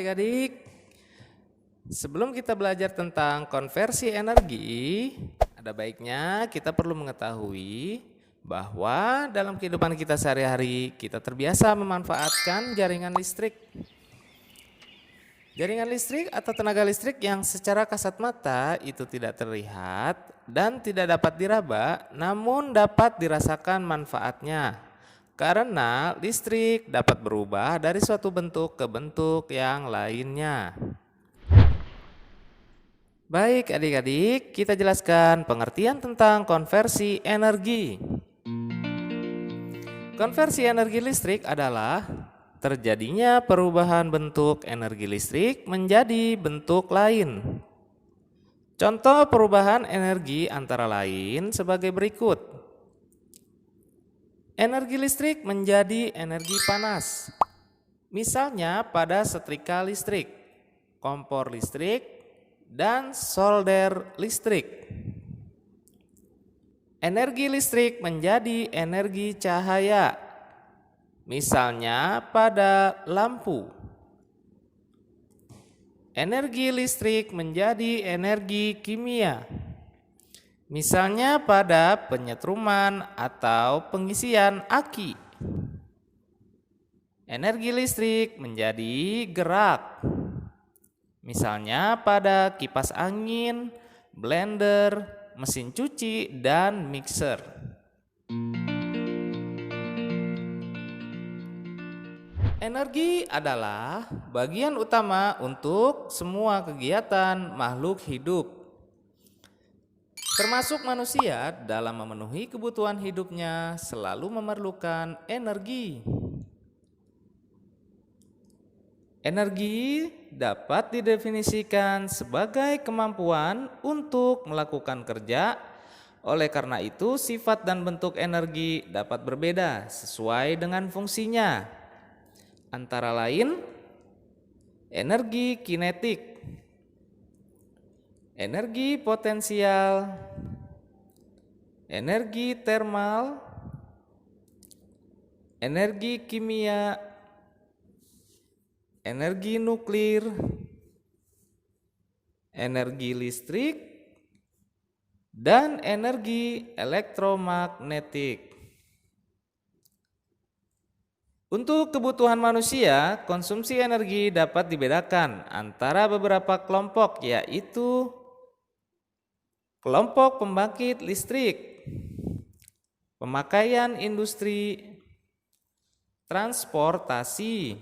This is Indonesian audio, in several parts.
adik-adik, sebelum kita belajar tentang konversi energi, ada baiknya kita perlu mengetahui bahwa dalam kehidupan kita sehari-hari kita terbiasa memanfaatkan jaringan listrik. Jaringan listrik atau tenaga listrik yang secara kasat mata itu tidak terlihat dan tidak dapat diraba, namun dapat dirasakan manfaatnya. Karena listrik dapat berubah dari suatu bentuk ke bentuk yang lainnya. Baik adik-adik, kita jelaskan pengertian tentang konversi energi. Konversi energi listrik adalah terjadinya perubahan bentuk energi listrik menjadi bentuk lain. Contoh perubahan energi antara lain sebagai berikut. Energi listrik menjadi energi panas. Misalnya pada setrika listrik, kompor listrik, dan solder listrik. Energi listrik menjadi energi cahaya. Misalnya pada lampu. Energi listrik menjadi energi kimia. Misalnya pada penyetruman atau pengisian aki. Energi listrik menjadi gerak. Misalnya pada kipas angin, blender, mesin cuci, dan mixer. Energi adalah bagian utama untuk semua kegiatan makhluk hidup. Termasuk manusia dalam memenuhi kebutuhan hidupnya selalu memerlukan energi. Energi dapat didefinisikan sebagai kemampuan untuk melakukan kerja. Oleh karena itu, sifat dan bentuk energi dapat berbeda sesuai dengan fungsinya. Antara lain, energi kinetik, energi potensial, energi termal, energi kimia, energi nuklir, energi listrik, dan energi elektromagnetik. Untuk kebutuhan manusia, konsumsi energi dapat dibedakan antara beberapa kelompok, yaitu kelompok pembangkit listrik, pemakaian industri, transportasi,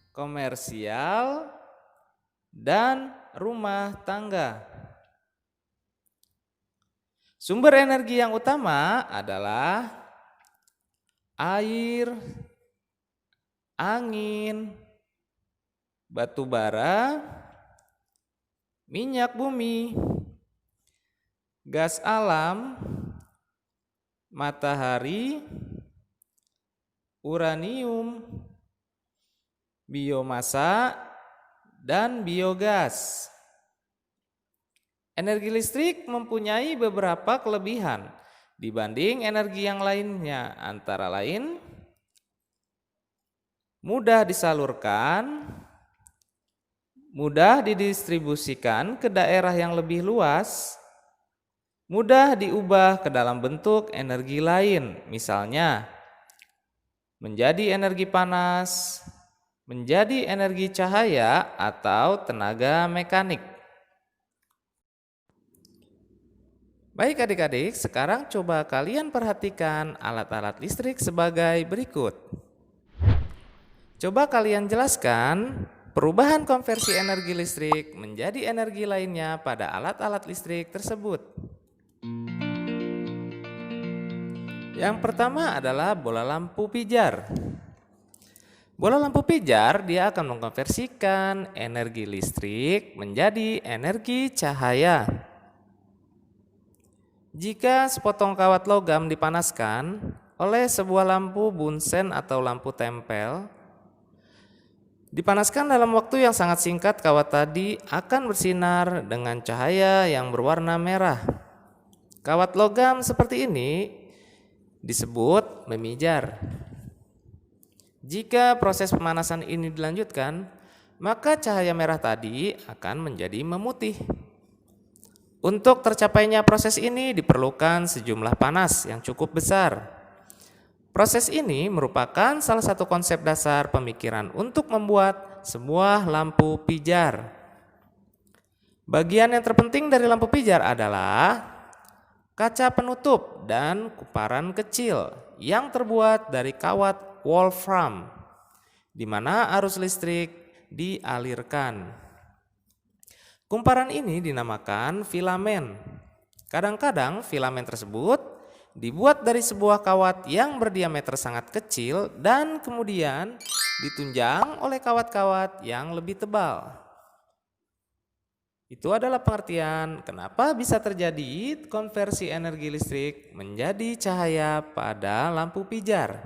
komersial, dan rumah tangga. Sumber energi yang utama adalah air, angin, batu bara, minyak bumi, gas alam, matahari, uranium, biomasa, dan biogas. Energi listrik mempunyai beberapa kelebihan dibanding energi yang lainnya, antara lain mudah disalurkan, mudah didistribusikan ke daerah yang lebih luas, mudah diubah ke dalam bentuk energi lain, misalnya menjadi energi panas, menjadi energi cahaya, atau tenaga mekanik. Baik adik-adik, sekarang coba kalian perhatikan alat-alat listrik sebagai berikut. Coba kalian jelaskan perubahan konversi energi listrik menjadi energi lainnya pada alat-alat listrik tersebut. Yang pertama adalah bola lampu pijar. Bola lampu pijar dia akan mengkonversikan energi listrik menjadi energi cahaya. Jika sepotong kawat logam dipanaskan oleh sebuah lampu bunsen atau lampu tempel, dipanaskan dalam waktu yang sangat singkat, kawat tadi akan bersinar dengan cahaya yang berwarna merah. Kawat logam seperti ini disebut memijar. Jika proses pemanasan ini dilanjutkan, maka cahaya merah tadi akan menjadi memutih. Untuk tercapainya proses ini diperlukan sejumlah panas yang cukup besar. Proses ini merupakan salah satu konsep dasar pemikiran untuk membuat sebuah lampu pijar. Bagian yang terpenting dari lampu pijar adalah kaca penutup dan kumparan kecil yang terbuat dari kawat wolfram, di mana arus listrik dialirkan. Kumparan ini dinamakan filamen. Kadang-kadang filamen tersebut dibuat dari sebuah kawat yang berdiameter sangat kecil dan kemudian ditunjang oleh kawat-kawat yang lebih tebal. Itu adalah pengertian kenapa bisa terjadi konversi energi listrik menjadi cahaya pada lampu pijar.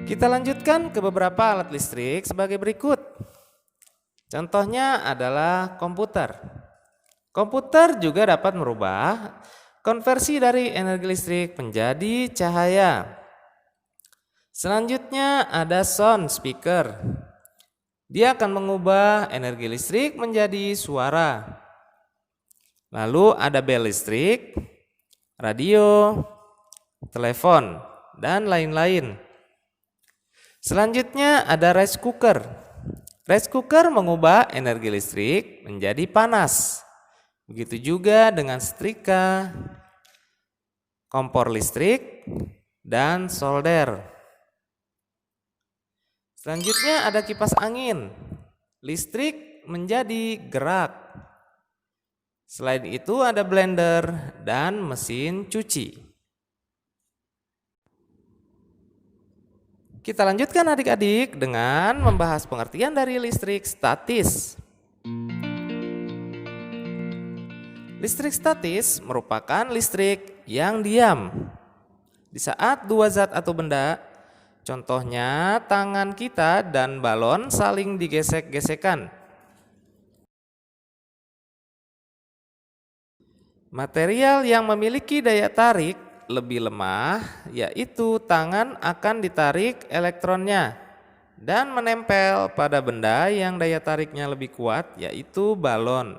Kita lanjutkan ke beberapa alat listrik sebagai berikut. Contohnya adalah komputer. Komputer juga dapat merubah konversi dari energi listrik menjadi cahaya. Selanjutnya ada sound speaker. Dia akan mengubah energi listrik menjadi suara. Lalu ada bel listrik, radio, telepon, dan lain-lain. Selanjutnya ada rice cooker. Rice cooker mengubah energi listrik menjadi panas. Begitu juga dengan setrika, kompor listrik, dan solder. Selanjutnya ada kipas angin. Listrik menjadi gerak. Selain itu ada blender dan mesin cuci. Kita lanjutkan adik-adik dengan membahas pengertian dari listrik statis. Listrik statis merupakan listrik yang diam. Di saat dua zat atau benda, contohnya tangan kita dan balon saling digesek-gesekan. Material yang memiliki daya tarik lebih lemah, yaitu tangan akan ditarik elektronnya dan menempel pada benda yang daya tariknya lebih kuat, yaitu balon.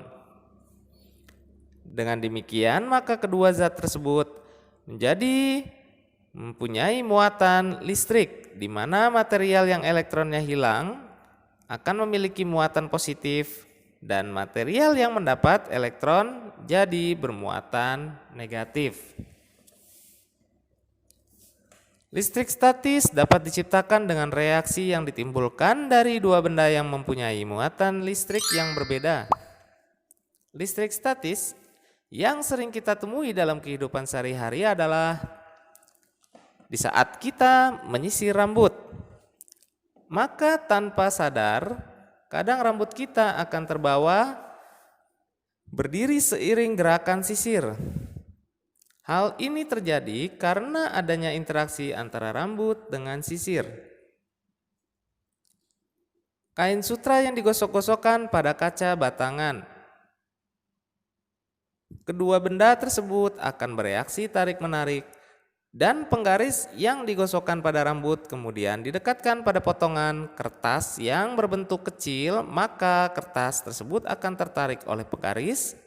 Dengan demikian, maka kedua zat tersebut mempunyai muatan listrik, di mana material yang elektronnya hilang akan memiliki muatan positif dan material yang mendapat elektron jadi bermuatan negatif. Listrik statis dapat diciptakan dengan reaksi yang ditimbulkan dari dua benda yang mempunyai muatan listrik yang berbeda. Listrik statis yang sering kita temui dalam kehidupan sehari-hari adalah di saat kita menyisir rambut. Maka tanpa sadar, kadang rambut kita akan terbawa berdiri seiring gerakan sisir. Hal ini terjadi karena adanya interaksi antara rambut dengan sisir. Kain sutra yang digosok-gosokkan pada kaca batangan. Kedua benda tersebut akan bereaksi tarik-menarik dan penggaris yang digosokkan pada rambut kemudian didekatkan pada potongan kertas yang berbentuk kecil, maka kertas tersebut akan tertarik oleh penggaris.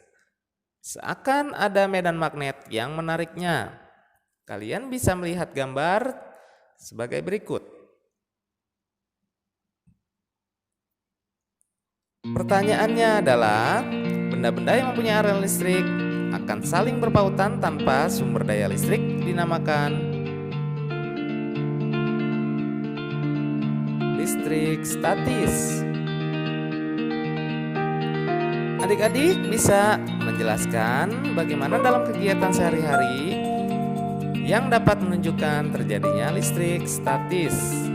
Seakan ada medan magnet yang menariknya. Kalian bisa melihat gambar sebagai berikut. Pertanyaannya adalah, benda-benda yang mempunyai aliran listrik akan saling berpautan tanpa sumber daya listrik dinamakan listrik statis. Adik-adik bisa menjelaskan bagaimana dalam kegiatan sehari-hari yang dapat menunjukkan terjadinya listrik statis.